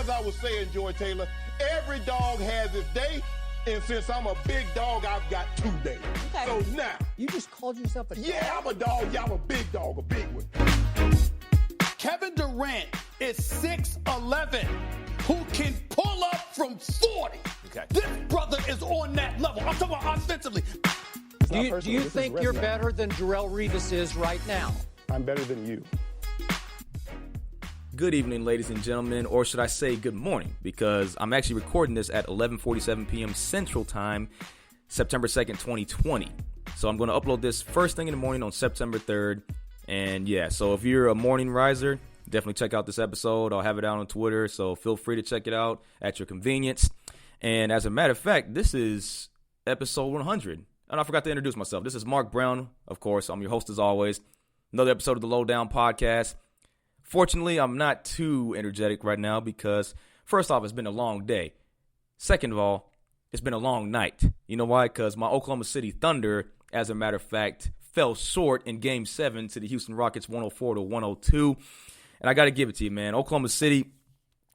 as I was saying, Joy Taylor, every dog has its day. And since I'm a big dog, I've got 2 days. Okay. So now. You just called yourself a dog? Yeah, I'm a dog. Yeah, I'm a big dog, a big one. Kevin Durant is 6'11", who can pull up from 40. Okay. This brother is on that level. I'm talking about offensively. Do you think you're better than Darrelle Revis is right now? I'm better than you. Good evening, ladies and gentlemen, or should I say good morning, because I'm actually recording this at 11:47 p.m. Central Time, September 2nd, 2020. So I'm going to upload this first thing in the morning on September 3rd. And yeah, so if you're a morning riser, definitely check out this episode. I'll have it out on Twitter, so feel free to check it out at your convenience. And as a matter of fact, this is episode 100. And I forgot to introduce myself. This is Mark Brown, of course. I'm your host as always. Another episode of the Lowdown Podcast. Fortunately, I'm not too energetic right now because, first off, it's been a long day. Second of all, it's been a long night. You know why? Because my Oklahoma City Thunder, as a matter of fact, fell short in Game 7 to the Houston Rockets 104-102. And I got to give it to you, man. Oklahoma City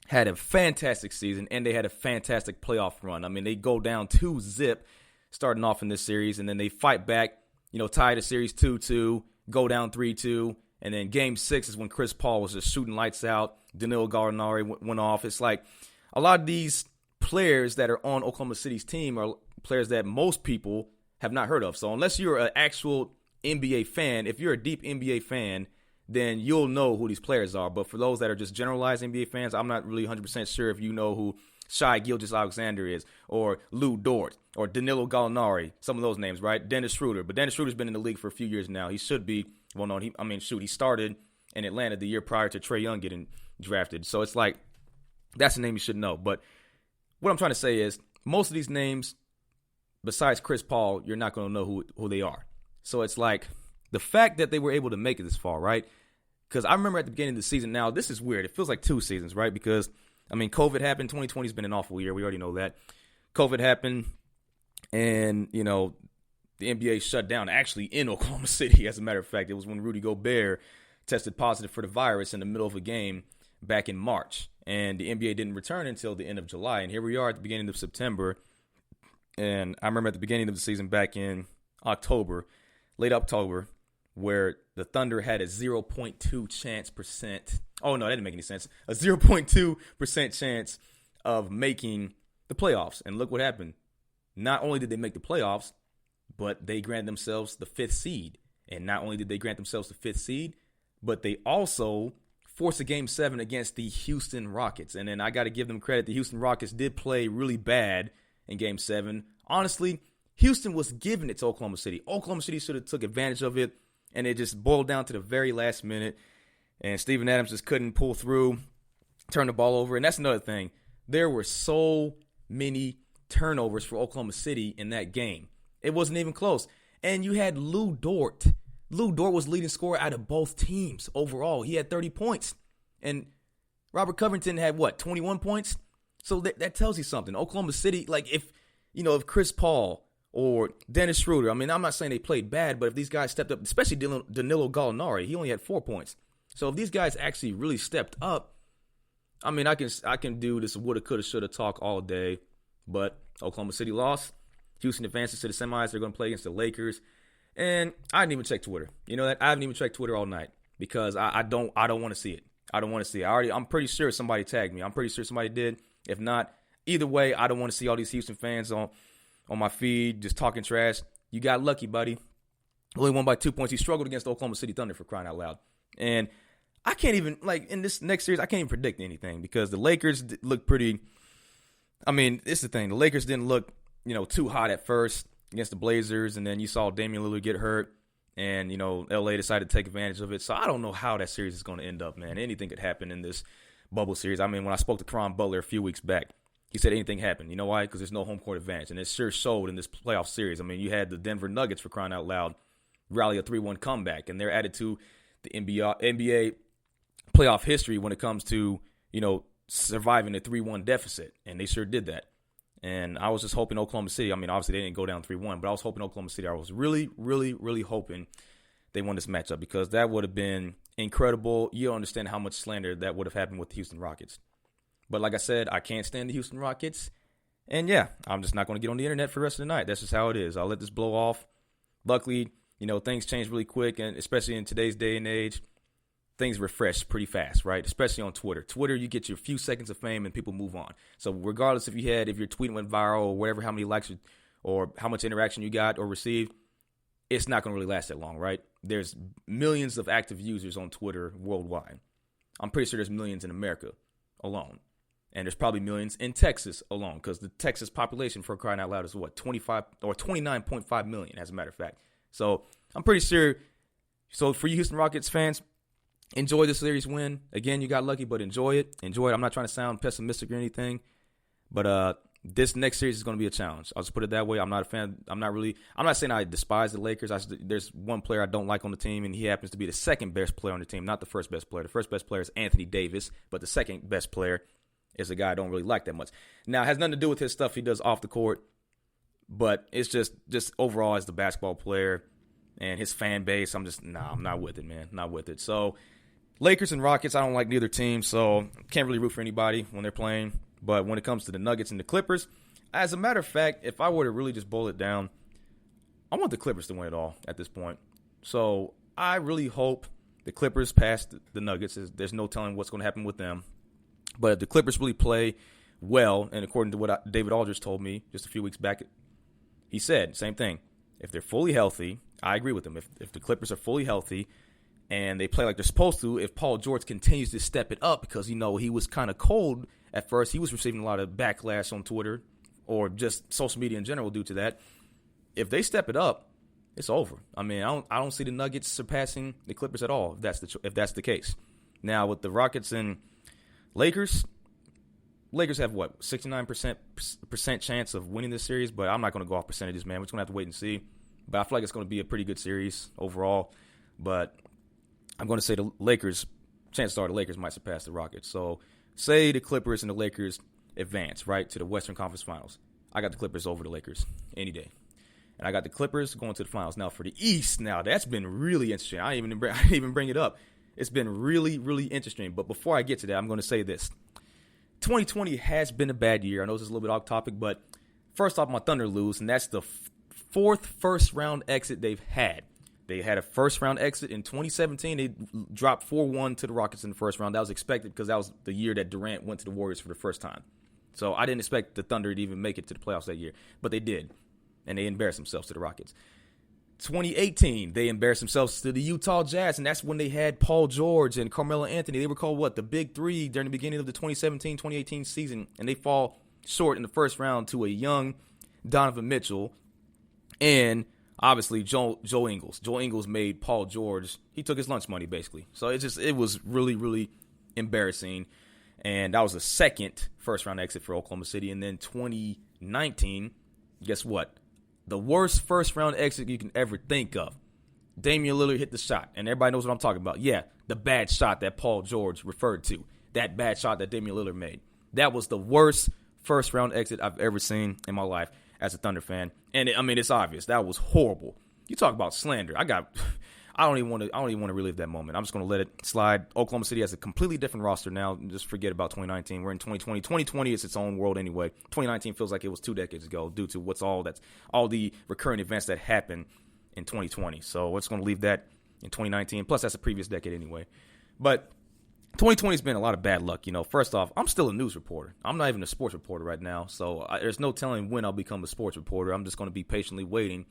had a fantastic season, and they had a fantastic playoff run. I mean, they go down 2-0 starting off in this series, and then they fight back, tie the series 2-2, go down 3-2. And then Game 6 is when Chris Paul was just shooting lights out. Danilo Gallinari went off. It's like a lot of these players that are on Oklahoma City's team are players that most people have not heard of. So unless you're an actual NBA fan, if you're a deep NBA fan, then you'll know who these players are. But for those that are just generalized NBA fans, I'm not really 100% sure if you know who Shai Gilgeous-Alexander is, or Lou Dort, or Danilo Gallinari, some of those names, right? Dennis Schroeder. But Dennis Schroeder's been in the league for a few years now. He should be. Well, no, he started in Atlanta the year prior to Trae Young getting drafted. So it's like, that's a name you should know. But what I'm trying to say is, most of these names, besides Chris Paul, you're not going to know who they are. So it's like, the fact that they were able to make it this far, right? Because I remember at the beginning of the season, now this is weird. It feels like 2 seasons, right? Because, COVID happened. 2020 has been an awful year. We already know that. COVID happened, and, the NBA shut down actually in Oklahoma City, as a matter of fact. It was when Rudy Gobert tested positive for the virus in the middle of a game back in March. And the NBA didn't return until the end of July. And here we are at the beginning of September. And I remember at the beginning of the season back in October, late October, where the Thunder had a 0.2 chance percent. Oh, no, that didn't make any sense. A 0.2% chance of making the playoffs. And look what happened. Not only did they make the playoffs, but they granted themselves the 5th seed. And not only did they grant themselves the 5th seed, but they also forced a Game 7 against the Houston Rockets. And then I got to give them credit. The Houston Rockets did play really bad in Game 7. Honestly, Houston was giving it to Oklahoma City. Oklahoma City should have took advantage of it, and it just boiled down to the very last minute. And Steven Adams just couldn't pull through, turn the ball over. And that's another thing. There were so many turnovers for Oklahoma City in that game. It wasn't even close. And you had Lou Dort. Lou Dort was leading scorer out of both teams overall. He had 30 points. And Robert Covington had, 21 points? So that tells you something. Oklahoma City, if Chris Paul or Dennis Schroeder, I'm not saying they played bad, but if these guys stepped up, especially Danilo Gallinari, he only had 4 points. So if these guys actually really stepped up, I can do this woulda, coulda, shoulda talk all day, but Oklahoma City lost. Houston advances to the semis. They're going to play against the Lakers. And I didn't even check Twitter. You know that? I haven't even checked Twitter all night because I don't want to see it. I don't want to see it. I'm pretty sure somebody tagged me. I'm pretty sure somebody did. If not, either way, I don't want to see all these Houston fans on my feed just talking trash. You got lucky, buddy. Only won by 2 points. He struggled against the Oklahoma City Thunder, for crying out loud. And I can't even, in this next series, I can't even predict anything because the Lakers look pretty, it's the thing. The Lakers didn't look, too hot at first against the Blazers, and then you saw Damian Lillard get hurt, and, LA decided to take advantage of it. So I don't know how that series is going to end up, man. Anything could happen in this bubble series. When I spoke to Caron Butler a few weeks back, he said anything happened. You know why? Because there's no home court advantage, and it sure showed in this playoff series. You had the Denver Nuggets, for crying out loud, rally a 3-1 comeback, and they're added to the NBA playoff history when it comes to, surviving a 3-1 deficit, and they sure did that. And I was just hoping Oklahoma City, obviously they didn't go down 3-1, but I was hoping Oklahoma City, I was really, really, really hoping they won this matchup because that would have been incredible. You don't understand how much slander that would have happened with the Houston Rockets. But like I said, I can't stand the Houston Rockets. And yeah, I'm just not going to get on the internet for the rest of the night. That's just how it is. I'll let this blow off. Luckily, things change really quick, and especially in today's day and age, things refresh pretty fast, right? Especially on Twitter. Twitter, you get your few seconds of fame and people move on. So regardless if your tweet went viral or whatever, how many likes or how much interaction you got or received, it's not going to really last that long, right? There's millions of active users on Twitter worldwide. I'm pretty sure there's millions in America alone. And there's probably millions in Texas alone, because the Texas population, for crying out loud, is what, 25 or 29.5 million, as a matter of fact. So I'm pretty sure. So for you Houston Rockets fans, enjoy the series win. Again, you got lucky, but enjoy it. Enjoy it. I'm not trying to sound pessimistic or anything, but this next series is going to be a challenge. I'll just put it that way. I'm not a fan. I'm not saying I despise the Lakers. There's one player I don't like on the team, and he happens to be the second best player on the team, not the first best player. The first best player is Anthony Davis, but the second best player is a guy I don't really like that much. Now, it has nothing to do with his stuff he does off the court, but it's just overall as the basketball player and his fan base, I'm not with it, man. Not with it. So, Lakers and Rockets, I don't like neither team, so can't really root for anybody when they're playing. But when it comes to the Nuggets and the Clippers, as a matter of fact, if I were to really just boil it down, I want the Clippers to win it all at this point. So, I really hope the Clippers pass the Nuggets. There's no telling what's going to happen with them. But if the Clippers really play well, and according to what David Aldridge told me just a few weeks back, he said, same thing. If they're fully healthy, I agree with him. If the Clippers are fully healthy and they play like they're supposed to, if Paul George continues to step it up, because, he was kind of cold at first. He was receiving a lot of backlash on Twitter or just social media in general due to that. If they step it up, it's over. I mean, I don't see the Nuggets surpassing the Clippers at all, if that's the case. Now, with the Rockets and Lakers have what, 69% chance of winning this series, but I'm not going to go off percentages, man. We're just going to have to wait and see. But I feel like it's going to be a pretty good series overall. But I'm going to say the Lakers, chances are the Lakers might surpass the Rockets. So say the Clippers and the Lakers advance, right, to the Western Conference Finals. I got the Clippers over the Lakers any day. And I got the Clippers going to the finals. Now, for the East, that's been really interesting. I didn't even bring it up. It's been really, really interesting. But before I get to that, I'm going to say this. 2020 has been a bad year. I know this is a little bit off topic, but first off, my Thunder lose, and that's the fourth first-round exit they've had. They had a first-round exit in 2017. They dropped 4-1 to the Rockets in the first round. That was expected because that was the year that Durant went to the Warriors for the first time. So I didn't expect the Thunder to even make it to the playoffs that year, but they did, and they embarrassed themselves to the Rockets. 2018, they embarrassed themselves to the Utah Jazz, and that's when they had Paul George and Carmelo Anthony. They were called, the Big Three during the beginning of the 2017-2018 season, and they fall short in the first round to a young Donovan Mitchell and, obviously, Joe Ingles. Joe Ingles made Paul George, he took his lunch money, basically. So it was really, really embarrassing, and that was the second first-round exit for Oklahoma City. And then 2019, guess what? The worst first-round exit you can ever think of. Damian Lillard hit the shot, and everybody knows what I'm talking about. Yeah, the bad shot that Paul George referred to. That bad shot that Damian Lillard made. That was the worst first-round exit I've ever seen in my life as a Thunder fan. And, it's obvious. That was horrible. You talk about slander. I don't even want to relive that moment. I'm just going to let it slide. Oklahoma City has a completely different roster now. Just forget about 2019. We're in 2020. 2020 is its own world anyway. 2019 feels like it was 2 decades ago due to all the recurring events that happened in 2020. So we're just going to leave that in 2019. Plus, that's a previous decade anyway. But 2020 has been a lot of bad luck. First off, I'm still a news reporter. I'm not even a sports reporter right now. So there's no telling when I'll become a sports reporter. I'm just going to be patiently waiting.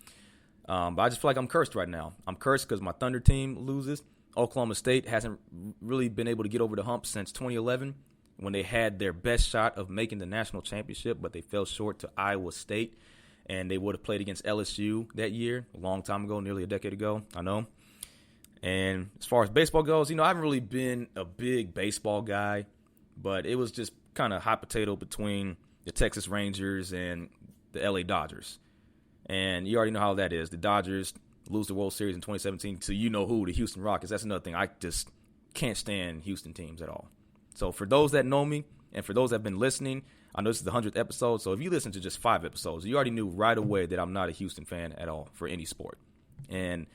But I just feel like I'm cursed right now. I'm cursed because my Thunder team loses. Oklahoma State hasn't really been able to get over the hump since 2011 when they had their best shot of making the national championship, but they fell short to Iowa State, and they would have played against LSU that year, a long time ago, nearly a decade ago, I know. And as far as baseball goes, I haven't really been a big baseball guy, but it was just kind of hot potato between the Texas Rangers and the LA Dodgers. And you already know how that is. The Dodgers lose the World Series in 2017 to the Houston Rockets. That's another thing. I just can't stand Houston teams at all. So for those that know me and for those that have been listening, I know this is the 100th episode. So if you listen to just 5 episodes, you already knew right away that I'm not a Houston fan at all for any sport. And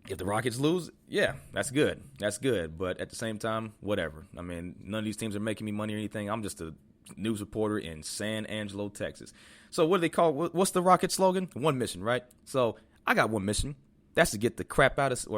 If the Rockets lose, yeah, that's good. That's good. But at the same time, whatever. I mean, none of these teams are making me money or anything. I'm just a news reporter in San Angelo, Texas. So what do they call, what's the Rocket slogan? One mission, right? So I got one mission. That's to get the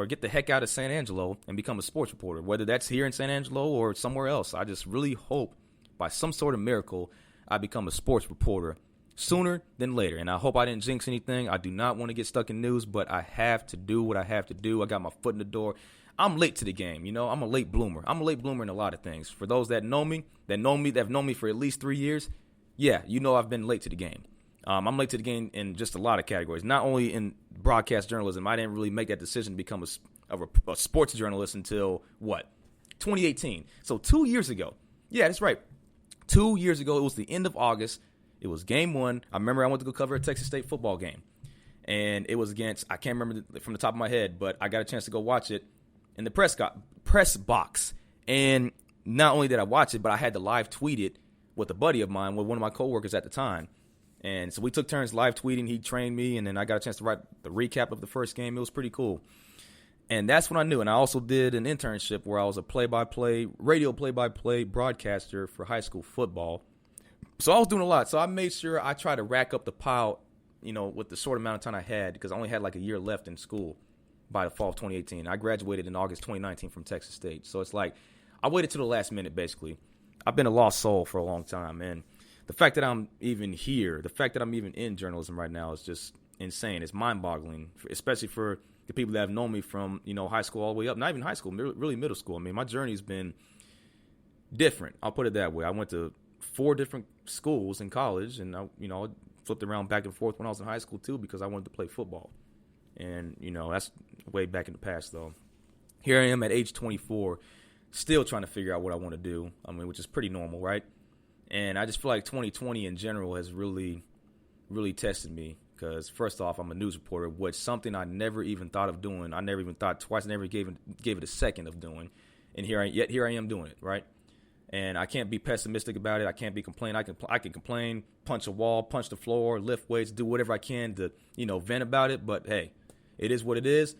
get the heck out of San Angelo and become a sports reporter, whether that's here in San Angelo or somewhere else. I just really hope by some sort of miracle I become a sports reporter sooner than later. And I hope I didn't jinx anything. I do not want to get stuck in news, but I have to do what I have to do. I got my foot in the door. I'm late to the game. I'm a late bloomer. I'm a late bloomer in a lot of things. For those that know me, that have known me for at least 3 years, yeah, I've been late to the game. I'm late to the game in just a lot of categories, not only in broadcast journalism. I didn't really make that decision to become a sports journalist until, 2018. So 2 years ago. Yeah, that's right. 2 years ago, it was the end of August. It was game one. I remember I went to go cover a Texas State football game. And it was against, I can't remember from the top of my head, but I got a chance to go watch it in the press box. And not only did I watch it, but I had to live tweet it with a buddy of mine, with one of my coworkers at the time. And so we took turns live tweeting. He trained me, and then I got a chance to write the recap of the first game. It was pretty cool. And that's when I knew. And I also did an internship where I was a radio play-by-play broadcaster for high school football. So I was doing a lot. So I made sure I tried to rack up the pile, with the short amount of time I had, because I only had like a year left in school by the fall of 2018. I graduated in August 2019 from Texas State. So it's like I waited to the last minute, basically. I've been a lost soul for a long time. And the fact that I'm even here, the fact that I'm even in journalism right now is just insane. It's mind-boggling, especially for the people that have known me from, high school all the way up. Not even high school, really middle school. I mean, my journey's been different. I'll put it that way. I went to 4 different schools in college, and I flipped around back and forth when I was in high school too, because I wanted to play football. And, that's way back in the past, though. Here I am at age 24, still trying to figure out what I want to do, which is pretty normal, right? And I just feel like 2020 in general has really, really tested me, because first off, I'm a news reporter, which something I never even thought of doing. I never even thought twice, never gave it a second of doing. And here I am doing it, right? And I can't be pessimistic about it. I can't be complaining. I can complain, punch a wall, punch the floor, lift weights, do whatever I can to, vent about it. But hey, it is what it is.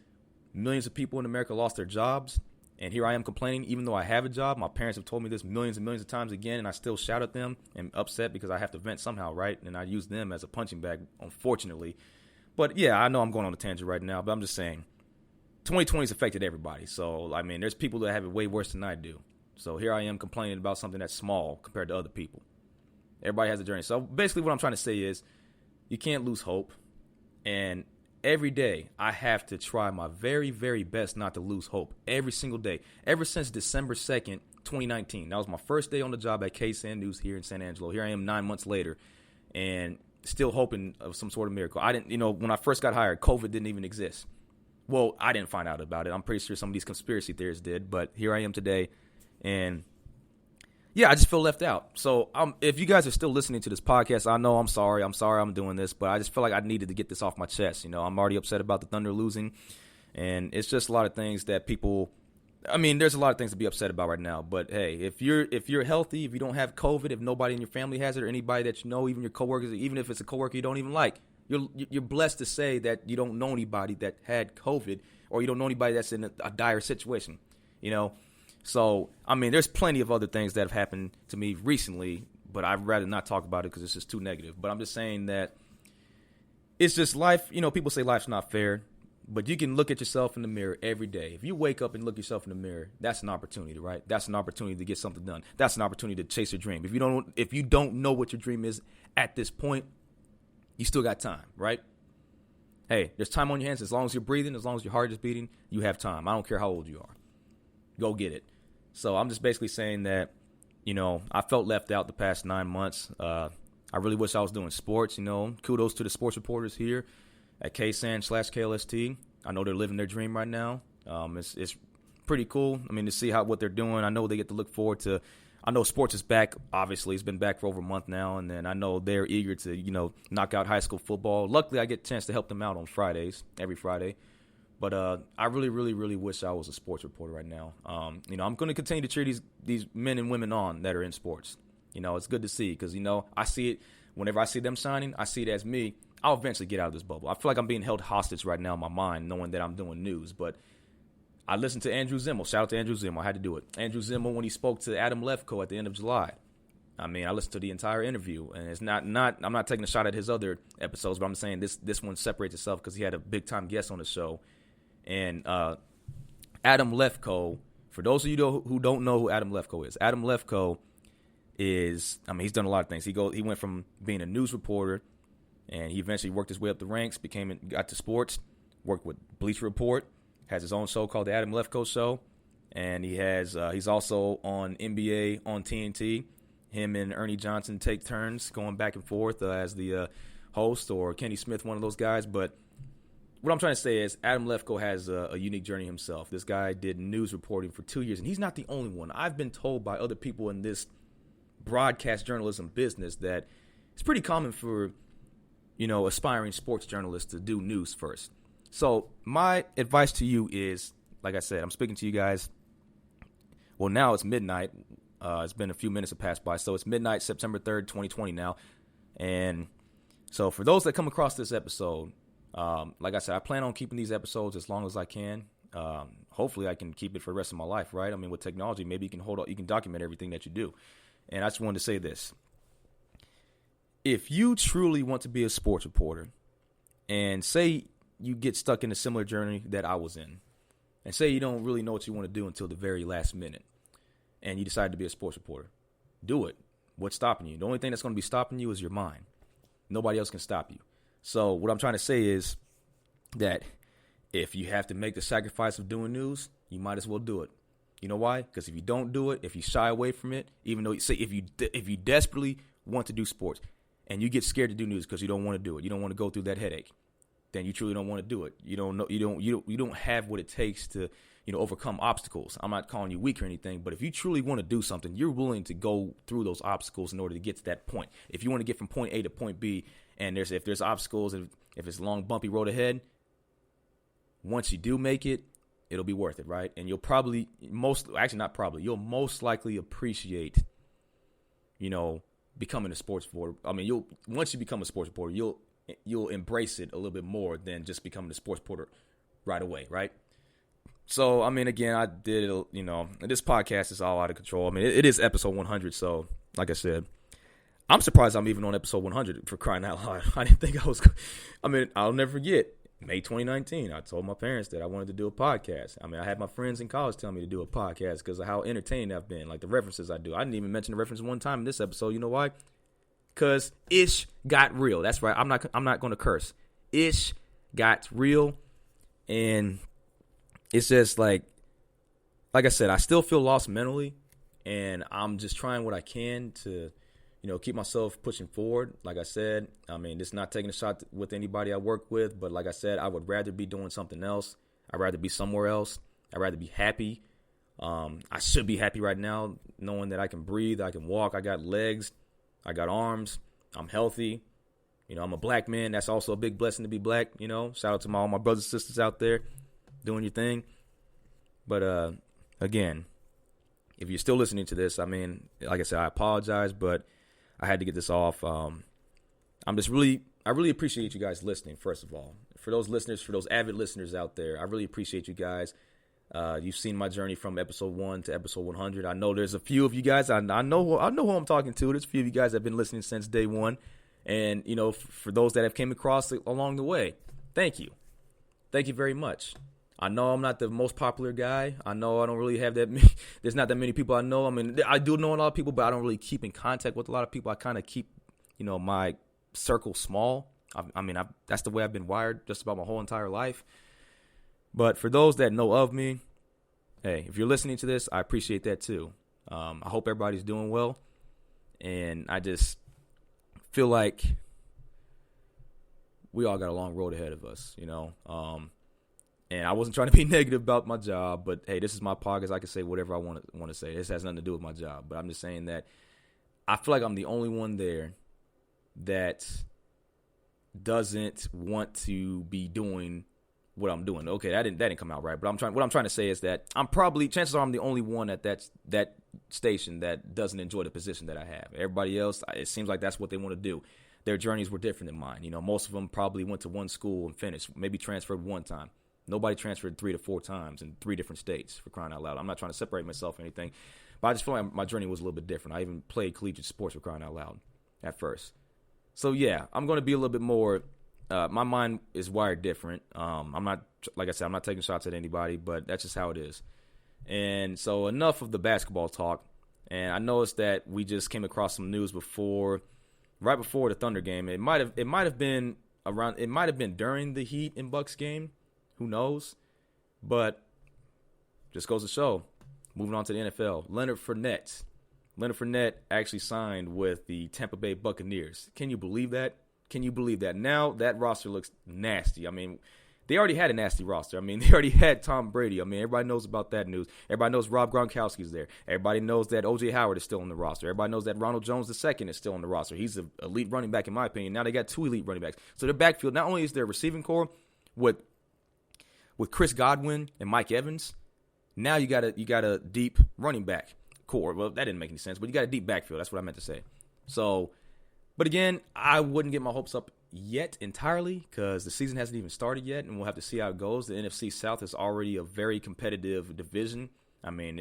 Millions of people in America lost their jobs. And here I am complaining, even though I have a job. My parents have told me this millions and millions of times again, and I still shout at them and upset because I have to vent somehow, right? And I use them as a punching bag, unfortunately. But yeah, I know I'm going on a tangent right now, but I'm just saying 2020's affected everybody. So, there's people that have it way worse than I do. So here I am complaining about something that's small compared to other people. Everybody has a journey. So basically what I'm trying to say is you can't lose hope. And every day I have to try my very, very best not to lose hope. Every single day. Ever since December 2nd, 2019. That was my first day on the job at KSAN News here in San Angelo. Here I am 9 months later and still hoping of some sort of miracle. I didn't, when I first got hired, COVID didn't even exist. Well, I didn't find out about it. I'm pretty sure some of these conspiracy theorists did. But here I am today. And yeah, I just feel left out. So if you guys are still listening to this podcast, I know I'm sorry I'm doing this, but I just feel like I needed to get this off my chest. I'm already upset about the Thunder losing, and it's just a lot of things that people, there's a lot of things to be upset about right now. But hey, if you're healthy, if you don't have COVID, if nobody in your family has it or anybody that even your coworkers, even if it's a coworker you don't even like, you're blessed to say that you don't know anybody that had COVID, or you don't know anybody that's in a dire situation, So, there's plenty of other things that have happened to me recently, but I'd rather not talk about it because it's just too negative. But I'm just saying that it's just life. People say life's not fair, but you can look at yourself in the mirror every day. If you wake up and look yourself in the mirror, that's an opportunity, right? That's an opportunity to get something done. That's an opportunity to chase your dream. If you don't know what your dream is at this point, you still got time, right? Hey, there's time on your hands. As long as you're breathing, as long as your heart is beating, you have time. I don't care how old you are. Go get it. So I'm just basically saying that, I felt left out the past 9 months. I really wish I was doing sports, Kudos to the sports reporters here at KSAN/KLST. I know they're living their dream right now. It's pretty cool. To see what they're doing. I know they get to look forward to. I know sports is back. Obviously, it's been back for over a month now. And then I know they're eager to, knock out high school football. Luckily, I get a chance to help them out on Fridays, every Friday. But I really, really, really wish I was a sports reporter right now. I'm going to continue to cheer these men and women on that are in sports. It's good to see because, I see it whenever I see them signing, I see it as me. I'll eventually get out of this bubble. I feel like I'm being held hostage right now in my mind, knowing that I'm doing news. But I listened to Andrew Zimmel. Shout out to Andrew Zimmel. I had to do it. Andrew Zimmel, when he spoke to Adam Lefkoe at the end of July. I mean, I listened to the entire interview, and it's not. I'm not taking a shot at his other episodes, but I'm saying this one separates itself because he had a big time guest on the show, and Adam Lefkoe. For those of you who don't know who Adam Lefkoe is is, I mean, he's done a lot of things. He went from being a news reporter, and he eventually worked his way up the ranks, got to sports, worked with Bleacher Report, has his own show called the Adam Lefkoe Show, and he's also on NBA on TNT. Him and Ernie Johnson take turns going back and forth as the host, or Kenny Smith, one of those guys. But what I'm trying to say is Adam Lefkoe has a unique journey himself. This guy did news reporting for 2 years, and he's not the only one. I've been told by other people in this broadcast journalism business that it's pretty common for, aspiring sports journalists to do news first. So my advice to you is, like I said, I'm speaking to you guys. Well, now it's midnight. It's been a few minutes have passed by. So it's midnight, September 3rd, 2020 now. And so for those that come across this episode, like I said, I plan on keeping these episodes as long as I can. Hopefully I can keep it for the rest of my life, right? I mean, with technology, maybe you can document everything that you do. And I just wanted to say this. If you truly want to be a sports reporter, and say you get stuck in a similar journey that I was in, and say you don't really know what you want to do until the very last minute, and you decide to be a sports reporter, do it. What's stopping you? The only thing that's going to be stopping you is your mind. Nobody else can stop you. So what I'm trying to say is that if you have to make the sacrifice of doing news, you might as well do it. You know why? Because if you don't do it, if you shy away from it, even though say if you desperately want to do sports and you get scared to do news because you don't want to do it, you don't want to go through that headache, then you truly don't want to do it. You don't have what it takes to overcome obstacles. I'm not calling you weak or anything, but if you truly want to do something, you're willing to go through those obstacles in order to get to that point. If you want to get from point A to point B, and if there's obstacles, if it's a long bumpy road ahead, once you do make it, it'll be worth it, right? And you'll most likely appreciate, becoming a sports reporter. I mean, once you become a sports reporter, you'll embrace it a little bit more than just becoming a sports reporter right away, right? So, I mean, again, I did, this podcast is all out of control. I mean, it is episode 100. So, like I said, I'm surprised I'm even on episode 100 for crying out loud. I didn't think I was. I mean, I'll never forget May 2019. I told my parents that I wanted to do a podcast. I mean, I had my friends in college tell me to do a podcast because of how entertaining I've been, like the references I do. I didn't even mention the reference one time in this episode. You know why? Because ish got real. That's right. I'm not going to curse. Ish got real, and it's just like I said, I still feel lost mentally, and I'm just trying what I can to, keep myself pushing forward. Like I said, I mean, it's not taking a shot with anybody I work with, but like I said, I would rather be doing something else. I'd rather be somewhere else. I'd rather be happy. I should be happy right now, knowing that I can breathe, I can walk, I got legs, I got arms, I'm healthy. I'm a black man. That's also a big blessing to be black. Shout out to all my brothers and sisters out there doing your thing. But again, if you're still listening to this, I mean, like I said, I apologize, but I had to get this off. I really appreciate you guys listening, first of all. For those listeners, for those avid listeners out there, I really appreciate you guys. You've seen my journey from episode 1 to episode 100. I know there's a few of you guys. I know who I'm talking to. There's a few of you guys that have been listening since day one. And, for those that have came across it along the way, thank you. Thank you very much. I know I'm not the most popular guy. I know I don't really have that many. There's not that many people I know. I mean, I do know a lot of people, but I don't really keep in contact with a lot of people. I kind of keep, my circle small. That's the way I've been wired just about my whole entire life. But for those that know of me, hey, if you're listening to this, I appreciate that too. I hope everybody's doing well. And I just feel like we all got a long road ahead of us, And I wasn't trying to be negative about my job, but hey, this is my podcast. I can say whatever I want to say. This has nothing to do with my job, but I'm just saying that I feel like I'm the only one there that doesn't want to be doing what I'm doing. Okay, that didn't come out right. But what I'm trying to say is that chances are I'm the only one at that station that doesn't enjoy the position that I have. Everybody else, it seems like that's what they want to do. Their journeys were different than mine. Most of them probably went to one school and finished, maybe transferred one time. Nobody transferred 3 to 4 times in 3 different states, for crying out loud. I'm not trying to separate myself or anything, but I just feel like my journey was a little bit different. I even played collegiate sports, for crying out loud, at first. So, yeah, I'm going to be a little bit more my mind is wired different. I'm not, like I said, I'm not taking shots at anybody, but that's just how it is. And so enough of the basketball talk. And I noticed that we just came across some news right before the Thunder game. It might have been during the Heat and Bucks game. Who knows? But just goes to show. Moving on to the NFL. Leonard Fournette actually signed with the Tampa Bay Buccaneers. Can you believe that? Now that roster looks nasty. I mean, they already had a nasty roster. I mean, they already had Tom Brady. I mean, everybody knows about that news. Everybody knows Rob Gronkowski's there. Everybody knows that O.J. Howard is still on the roster. Everybody knows that Ronald Jones II is still on the roster. He's an elite running back, in my opinion. Now they got 2 elite running backs. So their backfield, not only is their receiving core with Chris Godwin and Mike Evans, now you got a deep running back core. Well, that didn't make any sense, but you got a deep backfield. That's what I meant to say. So, but again, I wouldn't get my hopes up yet entirely because the season hasn't even started yet, and we'll have to see how it goes. The NFC South is already a very competitive division. I mean,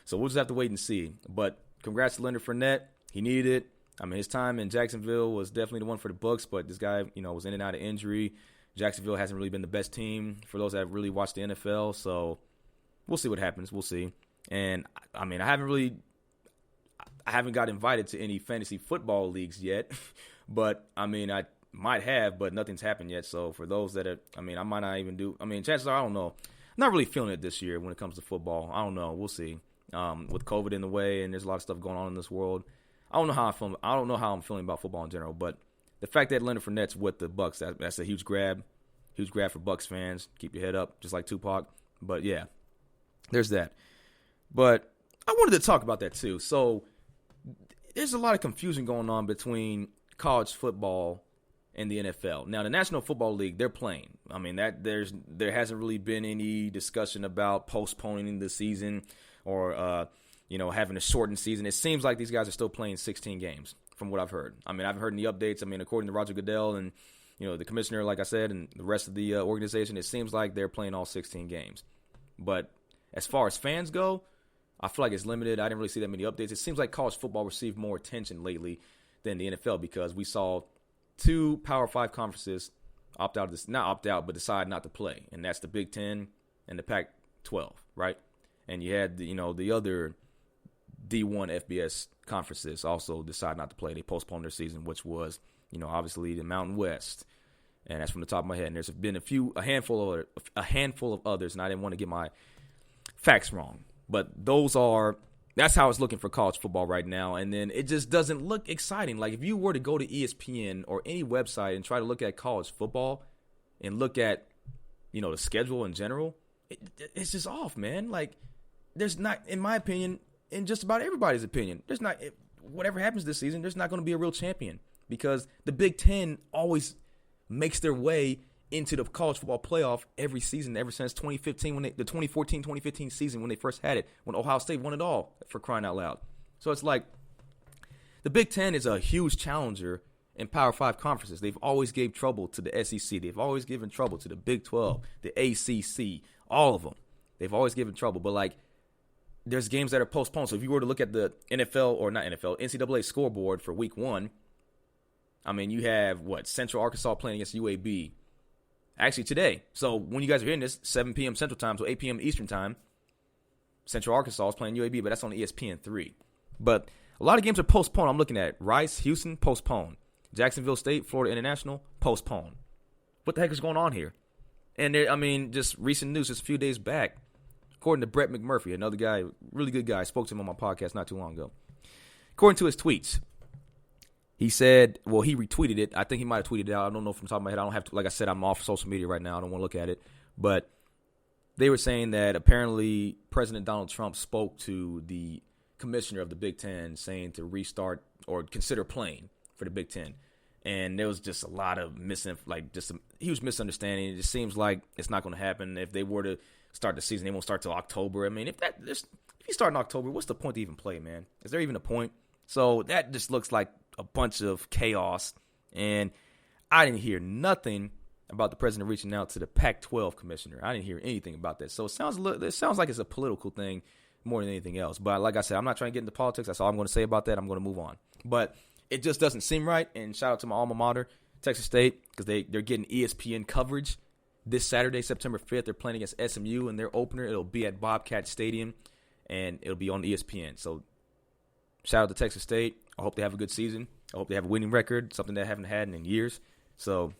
so we'll just have to wait and see. But congrats to Leonard Fournette. He needed it. I mean, his time in Jacksonville was definitely the one for the Bucs, but this guy, was in and out of injury. Jacksonville hasn't really been the best team for those that have really watched the NFL, so we'll see what happens. We'll see. And, I mean, I haven't got invited to any fantasy football leagues yet, but, I mean, I might have, but nothing's happened yet. So for those that I might not even do. I mean, chances are, I don't know. I'm not really feeling it this year when it comes to football. I don't know. We'll see. With COVID in the way and there's a lot of stuff going on in this world, I don't know how I'm feeling about football in general, but the fact that Leonard Fournette's with the Bucs, that's a huge grab. Huge grab for Bucs fans. Keep your head up, just like Tupac. But, yeah, there's that. But I wanted to talk about that, too. So there's a lot of confusion going on between college football and the NFL. Now, the National Football League, they're playing. I mean, there hasn't really been any discussion about postponing the season or, having a shortened season. It seems like these guys are still playing 16 games from what I've heard. I mean, I haven't heard any updates. I mean, according to Roger Goodell and, the commissioner, like I said, and the rest of the organization, it seems like they're playing all 16 games. But as far as fans go, I feel like it's limited. I didn't really see that many updates. It seems like college football received more attention lately than the NFL because we saw 2 Power 5 conferences opt out of this, not opt out, but decide not to play. And that's the Big Ten and the Pac-12, right? And you had, the other D1 FBS conferences also decide not to play. They postponed their season, which was, obviously the Mountain West. And that's from the top of my head. And there's been a handful of others, and I didn't want to get my facts wrong. But that's how it's looking for college football right now. And then it just doesn't look exciting. Like if you were to go to ESPN or any website and try to look at college football and look at, the schedule in general, it's just off, man. Like there's not, in my opinion, in just about everybody's opinion, whatever happens this season, there's not going to be a real champion because the Big Ten always makes their way into the college football playoff every season ever since 2015, the 2014-2015 season when they first had it, when Ohio State won it all, for crying out loud. So it's like the Big Ten is a huge challenger in Power 5 conferences. They've always gave trouble to the SEC. They've always given trouble to the Big 12, the ACC, all of them. They've always given trouble. But, like, there's games that are postponed. So if you were to look at the NCAA scoreboard for week 1, I mean, you have, Central Arkansas playing against UAB. Actually, today. So when you guys are hearing this, 7 p.m. Central Time, so 8 p.m. Eastern Time, Central Arkansas is playing UAB, but that's on ESPN3. But a lot of games are postponed. I'm looking at Rice, Houston, postponed. Jacksonville State, Florida International, postponed. What the heck is going on here? And just recent news, just a few days back, according to Brett McMurphy, another guy, really good guy, I spoke to him on my podcast not too long ago. According to his tweets, he said, he retweeted it. I think he might have tweeted it out. I don't know from the top of my head. I don't have to, like I said, I'm off social media right now. I don't want to look at it. But they were saying that apparently President Donald Trump spoke to the commissioner of the Big Ten saying to restart or consider playing for the Big Ten. And there was just a lot of huge misunderstanding. It just seems like it's not going to happen. If they were to start the season, they won't start till October. I mean, if you start in October, what's the point to even play, man? Is there even a point? So that just looks like a bunch of chaos. And I didn't hear nothing about the president reaching out to the Pac-12 commissioner. I didn't hear anything about that. So it sounds like it's a political thing more than anything else. But like I said, I'm not trying to get into politics. That's all I'm going to say about that. I'm going to move on. But it just doesn't seem right. And shout out to my alma mater, Texas State, because they're getting ESPN coverage this Saturday, September 5th. They're playing against SMU in their opener. It'll be at Bobcat Stadium, and it'll be on ESPN. So shout out to Texas State. I hope they have a good season. I hope they have a winning record, something they haven't had in years. So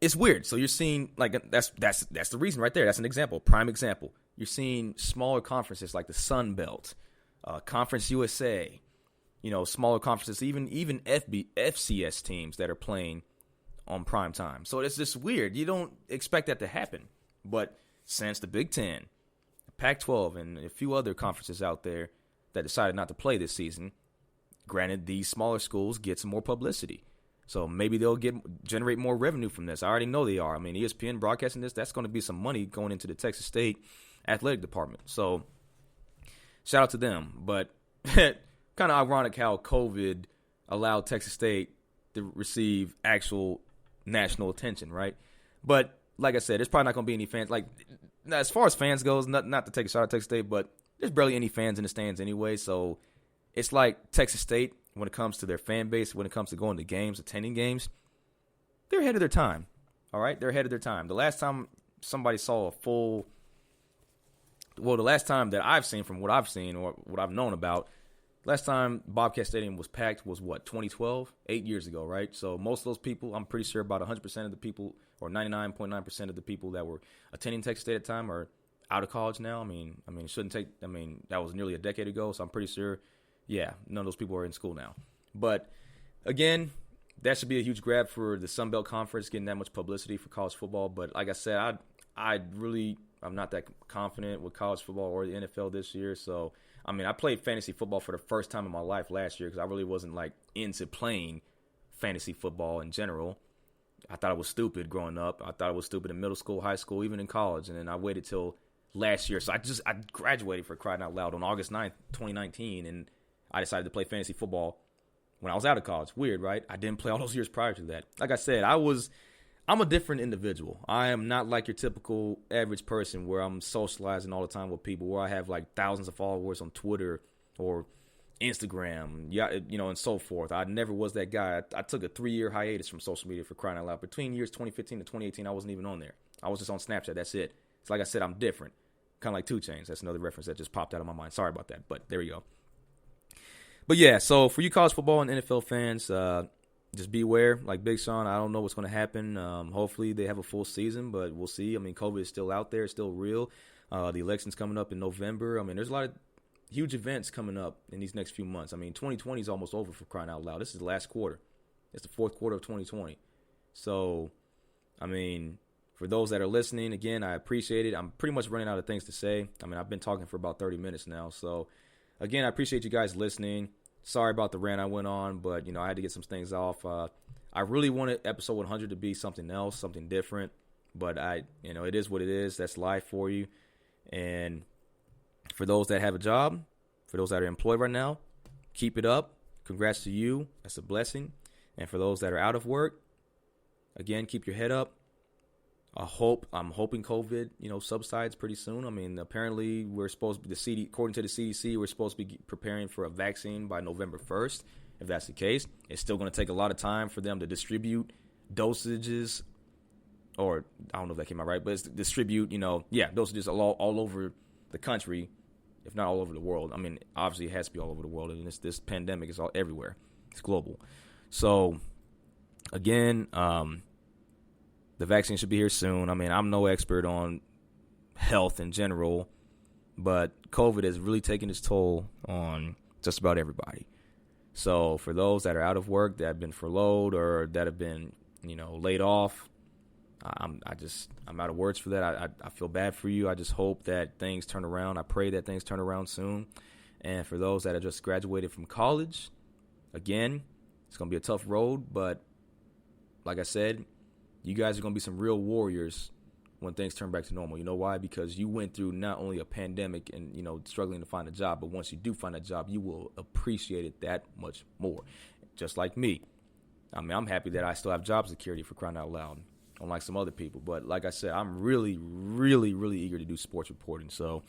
it's weird. So you're seeing, like, that's the reason right there. That's an example, prime example. You're seeing smaller conferences like the Sun Belt, Conference USA, smaller conferences, even FCS teams that are playing on prime time. So it's just weird. You don't expect that to happen. But since the Big Ten, the Pac-12, and a few other conferences out there that decided not to play this season, granted, these smaller schools get some more publicity. So maybe they'll generate more revenue from this. I already know they are. I mean, ESPN broadcasting this, that's going to be some money going into the Texas State athletic department. So shout out to them. But kind of ironic how COVID allowed Texas State to receive actual national attention, right? But like I said, there's probably not going to be any fans. Like, as far as fans goes, not to take a shot at Texas State, but there's barely any fans in the stands anyway. So it's like Texas State, when it comes to their fan base, when it comes to going to games, attending games, they're ahead of their time. All right? They're ahead of their time. The last time somebody saw the last time that I've seen from what I've seen or what I've known about, last time Bobcat Stadium was packed was, 2012? 8 years ago, right? So most of those people, I'm pretty sure about 100% of the people, or 99.9% of the people that were attending Texas State at the time are out of college now. I mean, it shouldn't take, that was nearly a decade ago, so I'm pretty sure, yeah, none of those people are in school now. But again, that should be a huge grab for the Sun Belt Conference, getting that much publicity for college football. But like I said, I'm not that confident with college football or the NFL this year. So, I played fantasy football for the first time in my life last year because I really wasn't into playing fantasy football in general. I thought it was stupid growing up. I thought it was stupid in middle school, high school, even in college. And then I waited till last year. So I graduated, for crying out loud, on August 9th, 2019. And I decided to play fantasy football when I was out of college. Weird, right? I didn't play all those years prior to that. Like I said, I'm a different individual. I am not like your typical average person where I'm socializing all the time with people, where I have thousands of followers on Twitter or Instagram, and so forth. I never was that guy. I took a 3-year hiatus from social media, for crying out loud. Between years 2015 to 2018, I wasn't even on there. I was just on Snapchat. That's it. It's like I said, I'm different. Kind of like 2 Chainz. That's another reference that just popped out of my mind. Sorry about that, but there you go. But yeah, so for you college football and NFL fans, just beware. Like Big Sean, I don't know what's going to happen. Hopefully they have a full season, but we'll see. COVID is still out there. It's still real. The election's coming up in November. There's a lot of huge events coming up in these next few months. 2020 is almost over, for crying out loud. This is the last quarter. It's the fourth quarter of 2020. So, for those that are listening, again, I appreciate it. I'm pretty much running out of things to say. I've been talking for about 30 minutes now. So, again, I appreciate you guys listening. Sorry about the rant I went on, but, I had to get some things off. I really wanted episode 100 to be something else, something different. But, it is what it is. That's life for you. And for those that have a job, for those that are employed right now, keep it up. Congrats to you. That's a blessing. And for those that are out of work, again, keep your head up. I'm hoping COVID, subsides pretty soon. Apparently we're supposed to be, according to the CDC, we're supposed to be preparing for a vaccine by November 1st. If that's the case, it's still going to take a lot of time for them to distribute dosages, or I don't know if that came out right, but it's distribute, dosages all over the country, if not all over the world. Obviously it has to be all over the world, and this pandemic is all everywhere. It's global. So, again, the vaccine should be here soon. I'm no expert on health in general, but COVID has really taken its toll on just about everybody. So for those that are out of work, that have been furloughed, or that have been, laid off, I'm out of words for that. I feel bad for you. I just hope that things turn around. I pray that things turn around soon. And for those that have just graduated from college, again, it's going to be a tough road, but like I said, you guys are going to be some real warriors when things turn back to normal. You know why? Because you went through not only a pandemic and, struggling to find a job, but once you do find a job, you will appreciate it that much more. Just like me. I mean, I'm happy that I still have job security, for crying out loud, unlike some other people. But like I said, I'm really, really, really eager to do sports reporting. So,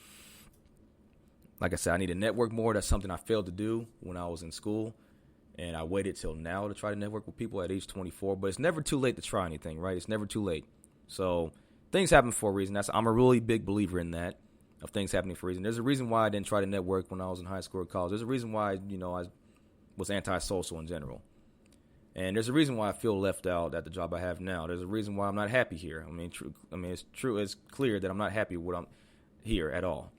like I said, I need to network more. That's something I failed to do when I was in school. And I waited till now to try to network with people at age 24. But it's never too late to try anything, right? It's never too late. So things happen for a reason. I'm a really big believer in that, of things happening for a reason. There's a reason why I didn't try to network when I was in high school or college. There's a reason why, I was antisocial in general. And there's a reason why I feel left out at the job I have now. There's a reason why I'm not happy here. It's true. It's clear that I'm not happy with I'm here at all.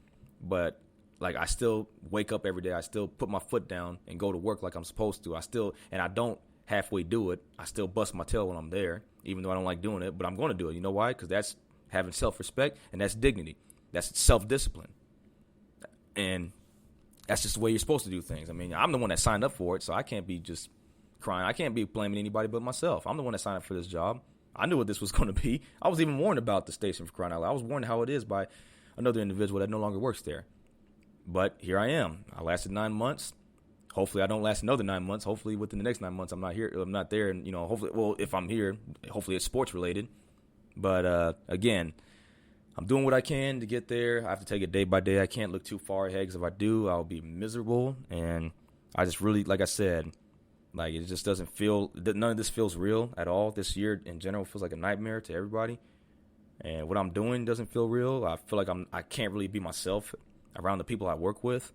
But I still wake up every day. I still put my foot down and go to work like I'm supposed to. And I don't halfway do it. I still bust my tail when I'm there, even though I don't like doing it. But I'm going to do it. You know why? Because that's having self-respect and that's dignity. That's self-discipline. And that's just the way you're supposed to do things. I'm the one that signed up for it, so I can't be just crying. I can't be blaming anybody but myself. I'm the one that signed up for this job. I knew what this was going to be. I was even warned about the station, for crying out loud. I was warned how it is by another individual that no longer works there. But here I am. I lasted 9 months. Hopefully I don't last another 9 months. Hopefully within the next 9 months I'm not here. I'm not there. And, hopefully, if I'm here, hopefully it's sports related. But, again, I'm doing what I can to get there. I have to take it day by day. I can't look too far ahead because if I do, I'll be miserable. And I just really, like I said, it just doesn't feel, none of this feels real at all. This year in general feels like a nightmare to everybody. And what I'm doing doesn't feel real. I feel like I can't really be myself around the people I work with.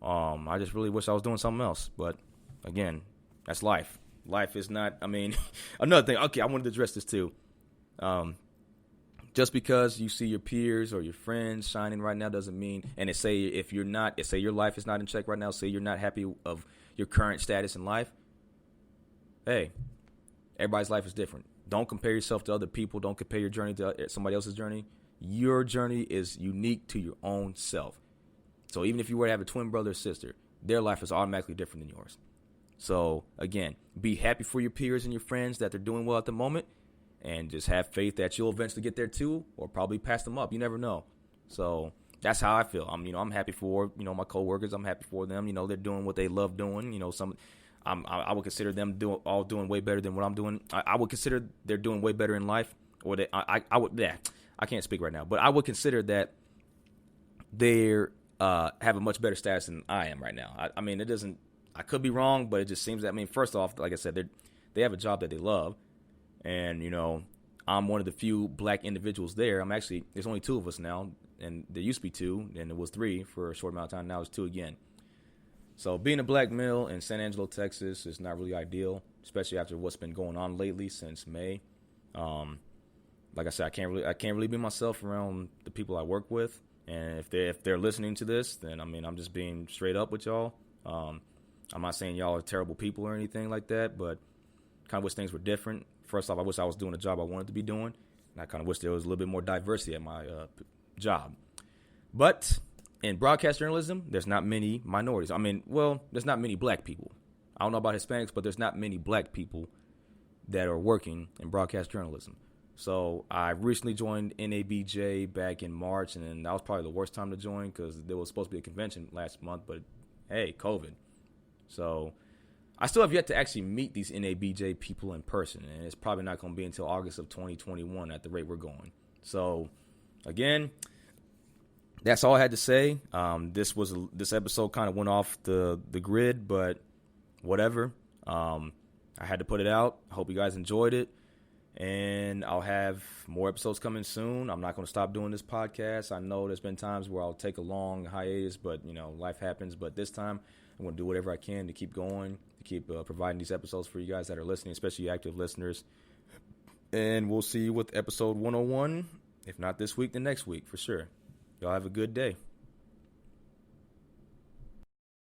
I just really wish I was doing something else. But again, that's life. Life is not, another thing. Okay, I wanted to address this too. Just because you see your peers or your friends shining right now doesn't mean, and say your life is not in check right now, say you're not happy of your current status in life. Hey, everybody's life is different. Don't compare yourself to other people. Don't compare your journey to somebody else's journey. Your journey is unique to your own self. So even if you were to have a twin brother or sister, their life is automatically different than yours. So again, be happy for your peers and your friends that they're doing well at the moment, and just have faith that you'll eventually get there too, or probably pass them up. You never know. So that's how I feel. I'm happy for, my coworkers. I'm happy for them. They're doing what they love doing. I would consider them doing way better than what I'm doing. I would consider they're doing way better in life, or I can't speak right now, but I would consider that they're have a much better status than I am right now. It doesn't. I could be wrong, but it just seems that. First off, like I said, they have a job that they love, and I'm one of the few black individuals there. There's only two of us now, and there used to be two, and it was three for a short amount of time. Now it's two again. So being a black male in San Angelo, Texas, is not really ideal, especially after what's been going on lately since May. Like I said, I can't really be myself around the people I work with. And if they're listening to this, then I'm just being straight up with y'all. I'm not saying y'all are terrible people or anything like that, but kind of wish things were different. First off, I wish I was doing the job I wanted to be doing, and I kind of wish there was a little bit more diversity at my job. But in broadcast journalism, there's not many minorities. There's not many black people. I don't know about Hispanics, but there's not many black people that are working in broadcast journalism. So I recently joined NABJ back in March, and that was probably the worst time to join because there was supposed to be a convention last month, but hey, COVID. So I still have yet to actually meet these NABJ people in person, and it's probably not going to be until August of 2021 at the rate we're going. So again, that's all I had to say. This episode kind of went off the grid, but whatever. I had to put it out. I hope you guys enjoyed it. And I'll have more episodes coming soon. I'm not going to stop doing this podcast. I know there's been times where I'll take a long hiatus, but, life happens. But this time, I'm going to do whatever I can to keep going, to keep providing these episodes for you guys that are listening, especially active listeners. And we'll see you with episode 101, if not this week, then next week for sure. Y'all have a good day.